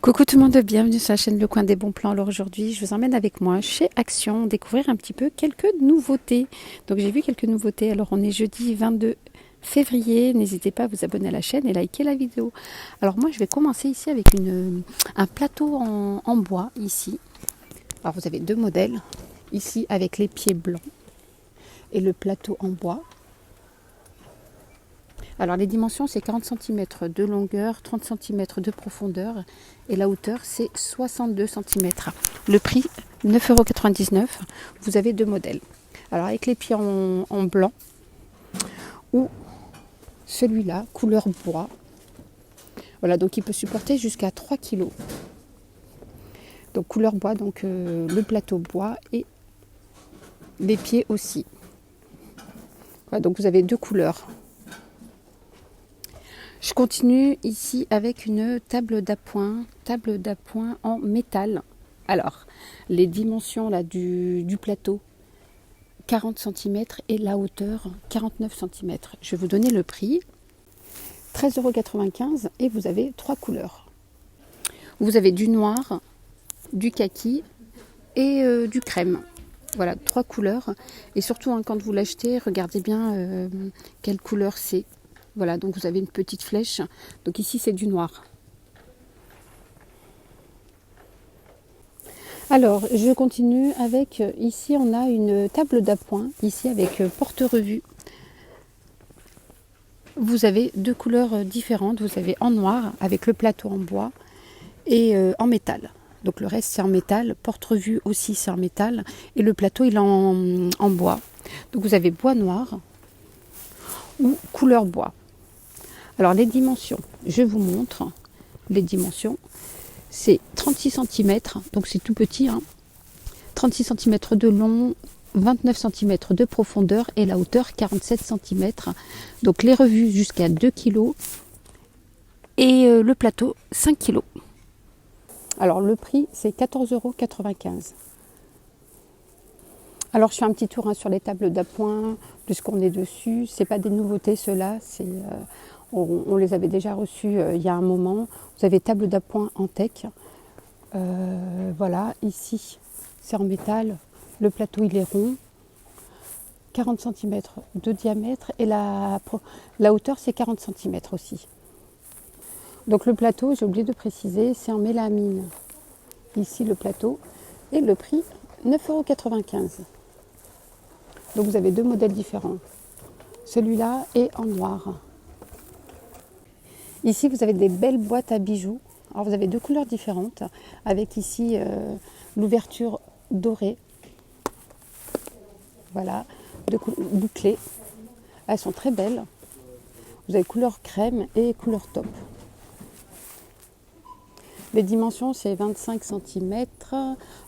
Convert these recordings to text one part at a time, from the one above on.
Coucou tout le monde, bienvenue sur la chaîne Le Coin des Bons Plans. Alors aujourd'hui, je vous emmène avec moi chez Action découvrir un petit peu quelques nouveautés. Donc j'ai vu quelques nouveautés. Alors on est jeudi 22 février. N'hésitez pas à vous abonner à la chaîne et liker la vidéo. Alors moi, je vais commencer ici avec un plateau en bois ici. Alors vous avez deux modèles. Ici avec les pieds blancs et le plateau en bois. Alors les dimensions, c'est 40 cm de longueur, 30 cm de profondeur et la hauteur, c'est 62 cm. Le prix, 9,99 €. Vous avez deux modèles. Alors avec les pieds en blanc ou celui-là, couleur bois. Voilà, donc il peut supporter jusqu'à 3 kg. Donc couleur bois, donc le plateau bois et les pieds aussi. Voilà, donc vous avez deux couleurs. Je continue ici avec une table d'appoint en métal. Alors, les dimensions là, du plateau, 40 cm et la hauteur, 49 cm. Je vais vous donner le prix, 13,95 € et vous avez trois couleurs. Vous avez du noir, du kaki et du crème. Voilà, trois couleurs. Et surtout, quand vous l'achetez, regardez bien quelle couleur c'est. Voilà, donc vous avez une petite flèche. Donc ici, c'est du noir. Alors, je continue avec, ici, on a une table d'appoint, ici, avec porte-revue. Vous avez deux couleurs différentes. Vous avez en noir, avec le plateau en bois, et en métal. Donc le reste, c'est en métal. Porte-revue aussi, c'est en métal. Et le plateau, il est en bois. Donc vous avez bois noir ou couleur bois. Alors les dimensions, je vous montre les dimensions. C'est 36 cm, donc c'est tout petit. 36 cm de long, 29 cm de profondeur et la hauteur 47 cm. Donc les revues jusqu'à 2 kg et le plateau 5 kg. Alors le prix, c'est 14,95 €. Alors je fais un petit tour sur les tables d'appoint, puisqu'on est dessus. C'est pas des nouveautés ceux-là, on les avait déjà reçus il y a un moment. Vous avez table d'appoint en teck. Voilà, ici c'est en métal. Le plateau il est rond, 40 cm de diamètre et la hauteur c'est 40 cm aussi. Donc le plateau, j'ai oublié de préciser, c'est en mélamine. Ici le plateau et le prix 9,95 €. Donc vous avez deux modèles différents. Celui-là est en noir. Ici vous avez des belles boîtes à bijoux. Alors vous avez deux couleurs différentes avec ici l'ouverture dorée. Voilà, bouclées. Elles sont très belles. Vous avez couleur crème et couleur taupe. Les dimensions, c'est 25 cm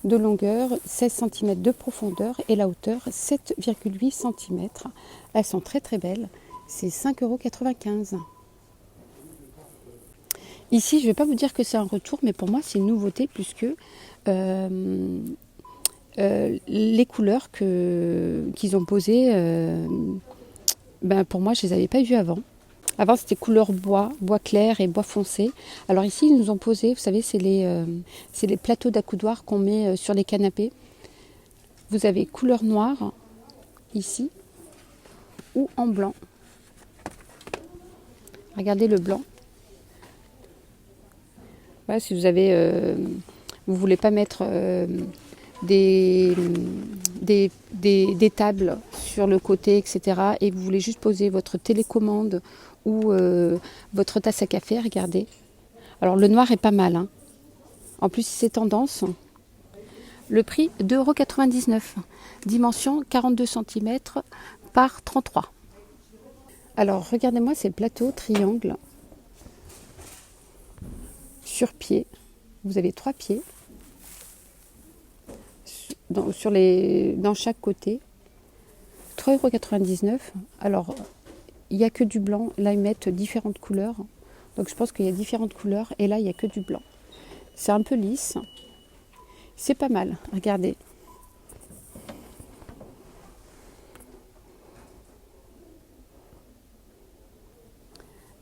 de longueur, 16 cm de profondeur et la hauteur, 7,8 cm. Elles sont très très belles. C'est 5,95 €. Ici, je ne vais pas vous dire que c'est un retour, mais pour moi, c'est une nouveauté puisque les couleurs qu'ils ont posées, pour moi, je ne les avais pas vues avant. Avant, c'était couleur bois clair et bois foncé. Alors ici, ils nous ont posé, vous savez, c'est les plateaux d'accoudoir qu'on met sur les canapés. Vous avez couleur noire, ici, ou en blanc. Regardez le blanc. Voilà, si vous avez, vous voulez pas mettre des tables sur le côté, etc. Et vous voulez juste poser votre télécommande ou votre tasse à café, regardez. Alors le noir est pas mal. En plus, c'est tendance. Le prix 2,99 €. Dimension 42 cm par 33. Alors regardez-moi ces plateaux triangles sur pied. Vous avez 3 pieds dans chaque côté. 3,99 €. Alors il n'y a que du blanc. Là, ils mettent différentes couleurs. Donc, je pense qu'il y a différentes couleurs. Et là, il n'y a que du blanc. C'est un peu lisse. C'est pas mal. Regardez.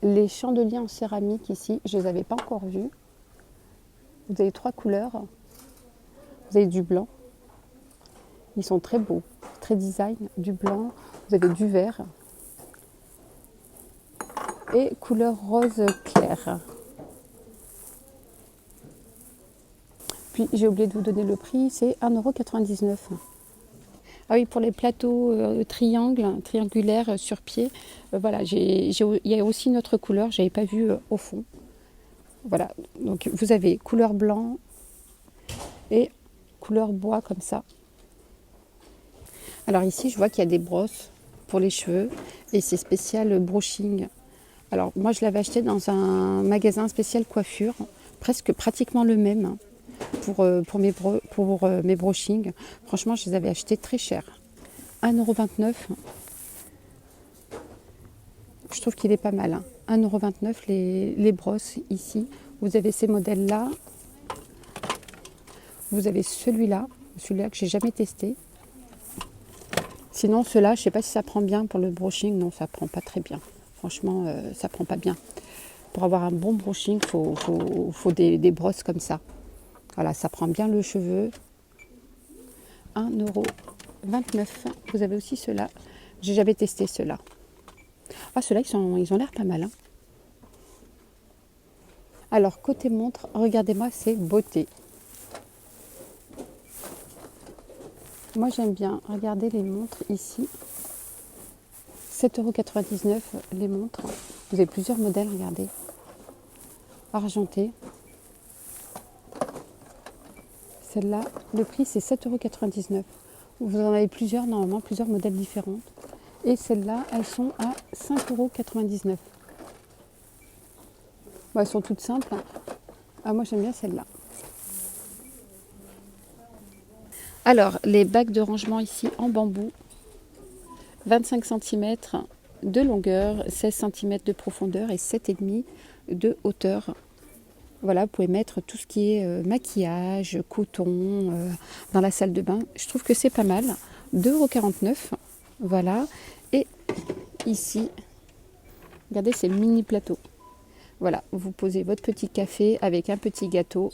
Les chandeliers en céramique ici, je ne les avais pas encore vus. Vous avez 3 couleurs. Vous avez du blanc. Ils sont très beaux, très design. Du blanc, vous avez du vert. Et couleur rose clair. Puis j'ai oublié de vous donner le prix, c'est 1,99 €. Ah oui, pour les plateaux triangulaires sur pied, voilà, il y a aussi une autre couleur, je n'avais pas vu au fond. Voilà, donc vous avez couleur blanc et couleur bois comme ça. Alors ici, je vois qu'il y a des brosses pour les cheveux et c'est spécial brushing. Alors moi, je l'avais acheté dans un magasin spécial coiffure, pratiquement le même. Pour mes brushings. Franchement, je les avais achetés très cher. 1,29 €. Je trouve qu'il est pas mal. 1,29 € les brosses ici. Vous avez ces modèles-là. Vous avez celui-là que j'ai jamais testé. Sinon, ceux-là, je ne sais pas si ça prend bien pour le brushing. Non, ça prend pas très bien. Franchement, ça prend pas bien. Pour avoir un bon brushing, il faut des brosses comme ça. Voilà, ça prend bien le cheveu. 1,29 €. Vous avez aussi ceux-là. J'ai jamais testé ceux-là. Ah, ceux-là, ils ont l'air pas mal. Alors, côté montre, regardez-moi ces beautés. Moi, j'aime bien regarder les montres ici. 7,99 € les montres. Vous avez plusieurs modèles, regardez. Argenté. Celle-là, le prix c'est 7,99 €. Vous en avez plusieurs, normalement, plusieurs modèles différents. Et celles-là, elles sont à 5,99 €. Bon, elles sont toutes simples. Ah, moi, j'aime bien celle-là. Alors, les bacs de rangement ici en bambou. 25 cm de longueur, 16 cm de profondeur et 7,5 de hauteur. Voilà, vous pouvez mettre tout ce qui est maquillage, coton dans la salle de bain. Je trouve que c'est pas mal. 2,49 €. Voilà. Et ici, regardez ces mini plateaux. Voilà, vous posez votre petit café avec un petit gâteau.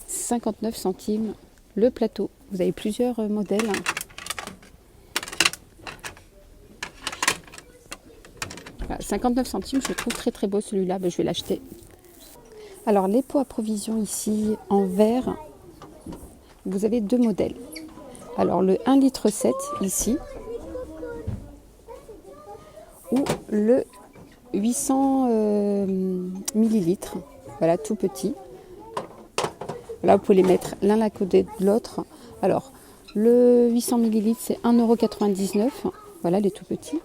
59 centimes le plateau. Vous avez plusieurs modèles. Voilà, 59 centimes, je le trouve très très beau celui-là. Ben, je vais l'acheter. Alors, les pots à provision ici en verre, vous avez 2 modèles. Alors, le 1,7 litre ici, ou le 800 millilitres. Voilà, tout petit. Là, vous pouvez les mettre l'un à côté de l'autre. Alors, le 800 millilitres, c'est 1,99 €. Voilà, les tout petits.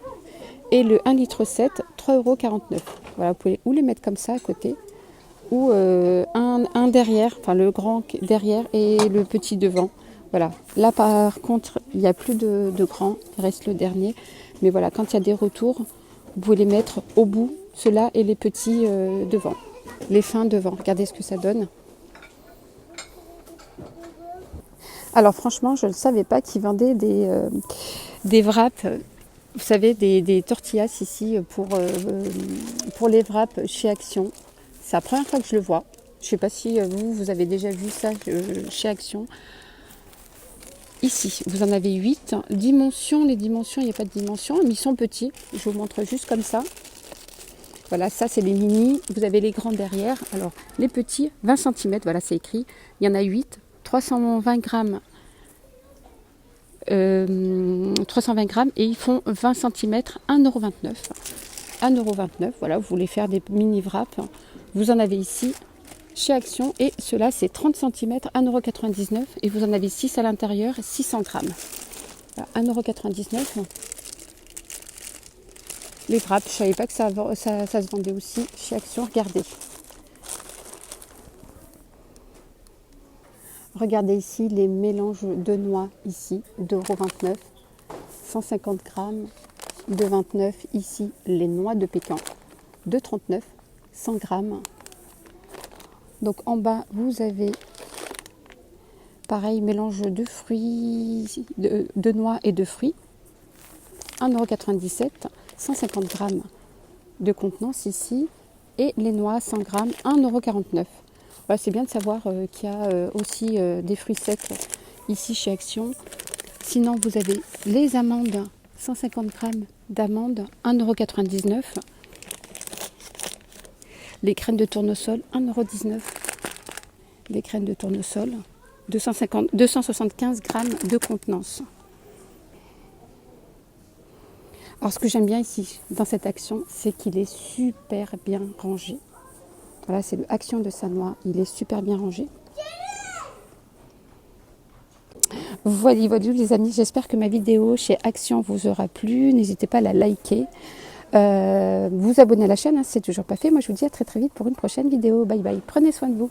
Et le 1,7 litre, 3,49 €. Voilà, vous pouvez ou les mettre comme ça à côté, ou un derrière, enfin le grand derrière et le petit devant. Voilà. Là, par contre, il n'y a plus de grand, il reste le dernier. Mais voilà, quand il y a des retours, vous pouvez les mettre au bout, ceux-là, et les petits devant. Les fins devant. Regardez ce que ça donne. Alors franchement, je ne savais pas qu'ils vendaient des wraps. Vous savez, des tortillas ici pour les wraps chez Action. C'est la première fois que je le vois. Je ne sais pas si vous avez déjà vu ça chez Action. Ici, vous en avez 8. Dimensions, les dimensions, il n'y a pas de dimension, mais ils sont petits. Je vous montre juste comme ça. Voilà, ça c'est les mini. Vous avez les grands derrière. Alors, les petits, 20 cm, voilà, c'est écrit. Il y en a 8. 320 grammes. 320 grammes et ils font 20 cm, 1,29 €. 1,29 €. Voilà, vous voulez faire des mini wraps. Vous en avez ici chez Action et ceux-là c'est 30 cm, 1,99 € et vous en avez 6 à l'intérieur, 600 grammes. 1,99 €. Les wraps, je ne savais pas que ça se vendait aussi chez Action. Regardez. Regardez ici les mélanges de noix ici, 2,29 €. 150 grammes, 2,29 € ici les noix de pécan, 2,39 €. 100 grammes. Donc en bas, vous avez pareil, mélange de fruits, de noix et de fruits. 1,97 €, 150 grammes de contenance ici. Et les noix, 100 grammes, 1,49 €. Voilà, c'est bien de savoir qu'il y a aussi des fruits secs ici chez Action. Sinon, vous avez les amandes, 150 grammes d'amandes, 1,99 €. Les graines de tournesol, 1,19 €. Les graines de tournesol, 275 grammes de contenance. Alors ce que j'aime bien ici, dans cette Action, c'est qu'il est super bien rangé. Voilà, c'est le Action de Sannois, il est super bien rangé. Voilà, les amis, j'espère que ma vidéo chez Action vous aura plu. N'hésitez pas à la liker. Vous abonner à la chaîne, hein, si c'est toujours pas fait. Moi, je vous dis à très très vite pour une prochaine vidéo. Bye bye. Prenez soin de vous.